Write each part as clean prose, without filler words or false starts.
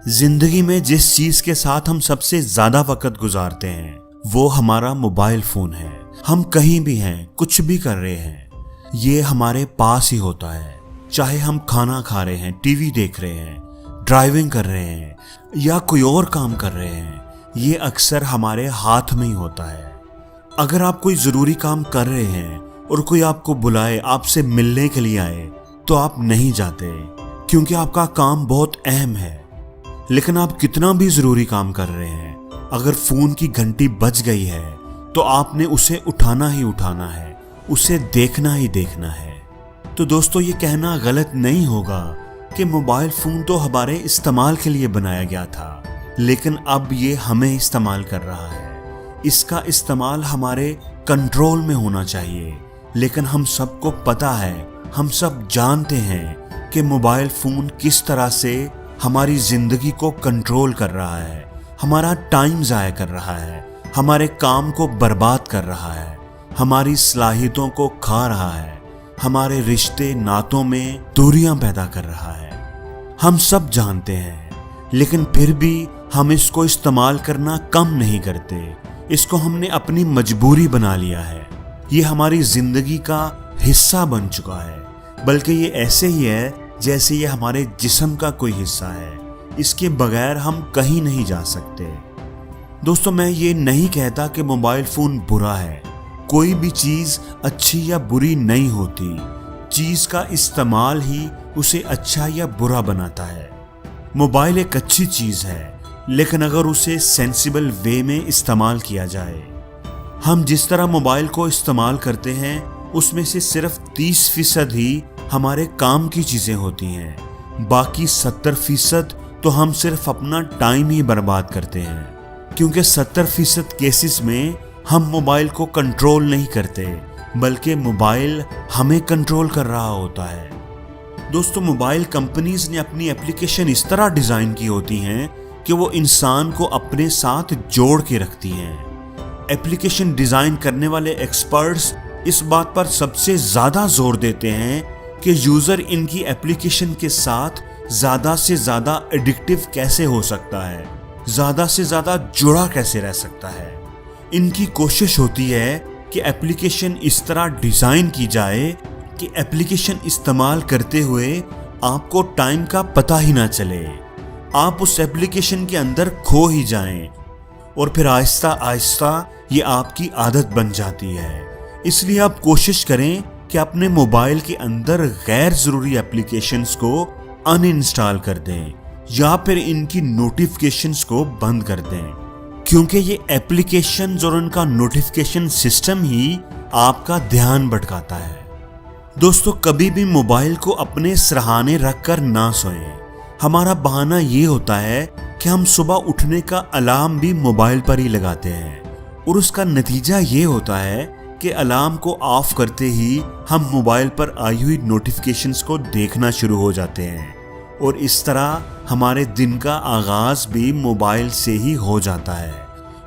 जिंदगी में जिस चीज के साथ हम सबसे ज्यादा वक्त गुजारते हैं वो हमारा मोबाइल फोन है। हम कहीं भी हैं, कुछ भी कर रहे हैं, ये हमारे पास ही होता है। चाहे हम खाना खा रहे हैं, टीवी देख रहे हैं, ड्राइविंग कर रहे हैं या कोई और काम कर रहे हैं, ये अक्सर हमारे हाथ में ही होता है। अगर आप कोई जरूरी काम कर रहे हैं और कोई आपको बुलाए, आपसे मिलने के लिए आए, तो आप नहीं जाते क्योंकि आपका काम बहुत अहम है। लेकिन आप कितना भी जरूरी काम कर रहे हैं, अगर फोन की घंटी बज गई है तो आपने उसे उठाना ही उठाना है, उसे देखना ही देखना है। तो दोस्तों, ये कहना गलत नहीं होगा कि मोबाइल फोन तो हमारे इस्तेमाल के लिए बनाया गया था, लेकिन अब ये हमें इस्तेमाल कर रहा है। इसका इस्तेमाल हमारे कंट्रोल में होना चाहिए। लेकिन हम सबको पता है, हम सब जानते हैं कि मोबाइल फोन किस तरह से हमारी जिंदगी को कंट्रोल कर रहा है, हमारा टाइम ज़ाया कर रहा है, हमारे काम को बर्बाद कर रहा है, हमारी सलाहियतों को खा रहा है, हमारे रिश्ते नातों में दूरियां पैदा कर रहा है। हम सब जानते हैं, लेकिन फिर भी हम इसको इस्तेमाल करना कम नहीं करते। इसको हमने अपनी मजबूरी बना लिया है। ये हमारी जिंदगी का हिस्सा बन चुका है, बल्कि ये ऐसे ही है जैसे ये हमारे जिस्म का कोई हिस्सा है। इसके बगैर हम कहीं नहीं जा सकते। दोस्तों, मैं ये नहीं कहता कि मोबाइल फोन बुरा है। कोई भी चीज अच्छी या बुरी नहीं होती, चीज का इस्तेमाल ही उसे अच्छा या बुरा बनाता है। मोबाइल एक अच्छी चीज है, लेकिन अगर उसे सेंसिबल वे में इस्तेमाल किया जाए। हम जिस तरह मोबाइल को इस्तेमाल करते हैं उसमें से सिर्फ 30% ही हमारे काम की चीजें होती हैं। बाकी 70% तो हम सिर्फ अपना टाइम ही बर्बाद करते हैं, क्योंकि 70% केसेस में हम मोबाइल को कंट्रोल नहीं करते, बल्कि मोबाइल हमें कंट्रोल कर रहा होता है। दोस्तों, मोबाइल कंपनीज ने अपनी एप्लीकेशन इस तरह डिजाइन की होती हैं कि वो इंसान को अपने साथ जोड़ के रखती हैं। एप्लीकेशन डिजाइन करने वाले एक्सपर्ट्स इस बात पर सबसे ज्यादा जोर देते हैं कि यूजर इनकी एप्लीकेशन के साथ ज्यादा से ज्यादा एडिक्टिव कैसे हो सकता है, ज्यादा से ज्यादा जुड़ा कैसे रह सकता है। इनकी कोशिश होती है कि एप्लीकेशन इस तरह डिजाइन की जाए कि एप्लीकेशन इस्तेमाल करते हुए आपको टाइम का पता ही ना चले, आप उस एप्लीकेशन के अंदर खो ही जाएं और फिर आहिस्ता आहिस्ता ये आपकी आदत बन जाती है। इसलिए आप कोशिश करें कि अपने मोबाइल के अंदर गैर जरूरी एप्लीकेशंस को अनइंस्टॉल कर दें या फिर इनकी नोटिफिकेशंस को बंद कर दें, क्योंकि ये एप्लीकेशंस और उनका नोटिफिकेशन सिस्टम ही आपका ध्यान भटकाता है। दोस्तों, कभी भी मोबाइल को अपने सिरहाने रखकर ना सोएं। हमारा बहाना ये होता है कि हम सुबह उठने का अलार्म भी मोबाइल पर ही लगाते हैं, और उसका नतीजा ये होता है कि अलार्म को ऑफ करते ही हम मोबाइल पर आई हुई नोटिफिकेशंस को देखना शुरू हो जाते हैं, और इस तरह हमारे दिन का आगाज भी मोबाइल से ही हो जाता है।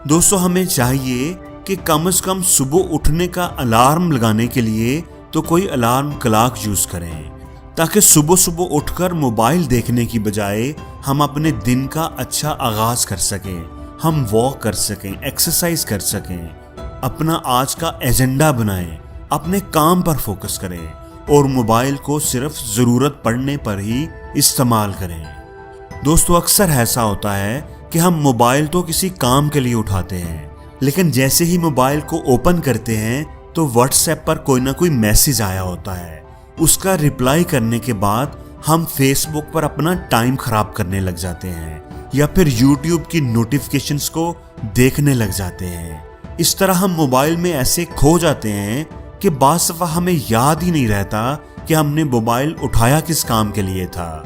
दोस्तों, हमें चाहिए कि कम से कम सुबह उठने का अलार्म लगाने के लिए तो कोई अलार्म क्लॉक यूज करें, ताकि सुबह सुबह उठकर मोबाइल देखने की बजाय हम अपने दिन का अच्छा आगाज कर सकें, हम वॉक कर सकें, एक्सरसाइज कर सकें, अपना आज का एजेंडा बनाएं, अपने काम पर फोकस करें और मोबाइल को सिर्फ जरूरत पड़ने पर ही इस्तेमाल करें। दोस्तों, अक्सर ऐसा होता है कि हम मोबाइल तो किसी काम के लिए उठाते हैं, लेकिन जैसे ही मोबाइल को ओपन करते हैं तो व्हाट्सएप पर कोई ना कोई मैसेज आया होता है। उसका रिप्लाई करने के बाद हम फेसबुक पर अपना टाइम खराब करने लग जाते हैं या फिर यूट्यूब की नोटिफिकेशंस को देखने लग जाते हैं। इस तरह हम मोबाइल में ऐसे खो जाते हैं कि बाज़ दफ़ा हमें याद ही नहीं रहता कि हमने मोबाइल उठाया किस काम के लिए था।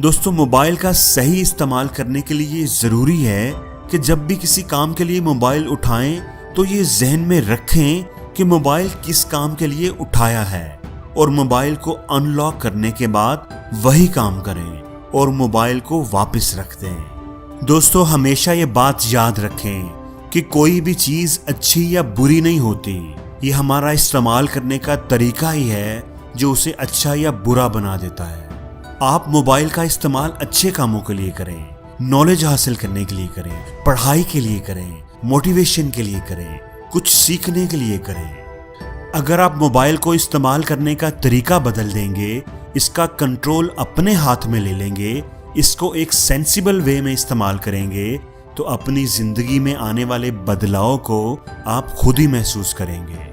दोस्तों, मोबाइल का सही इस्तेमाल करने के लिए ज़रूरी है कि जब भी किसी काम के लिए मोबाइल उठाएं तो ये जहन में रखें कि मोबाइल किस काम के लिए उठाया है, और मोबाइल को अनलॉक करने के बाद वही काम करें और मोबाइल को वापस रख दें। दोस्तों, हमेशा ये बात याद रखें कि कोई भी चीज अच्छी या बुरी नहीं होती, ये हमारा इस्तेमाल करने का तरीका ही है जो उसे अच्छा या बुरा बना देता है। आप मोबाइल का इस्तेमाल अच्छे कामों के लिए करें, नॉलेज हासिल करने के लिए करें, पढ़ाई के लिए करें, मोटिवेशन के लिए करें, कुछ सीखने के लिए करें। अगर आप मोबाइल को इस्तेमाल करने का तरीका बदल देंगे, इसका कंट्रोल अपने हाथ में ले लेंगे, इसको एक सेंसिबल वे में इस्तेमाल करेंगे, तो अपनी जिंदगी में आने वाले बदलाव को आप खुद ही महसूस करेंगे।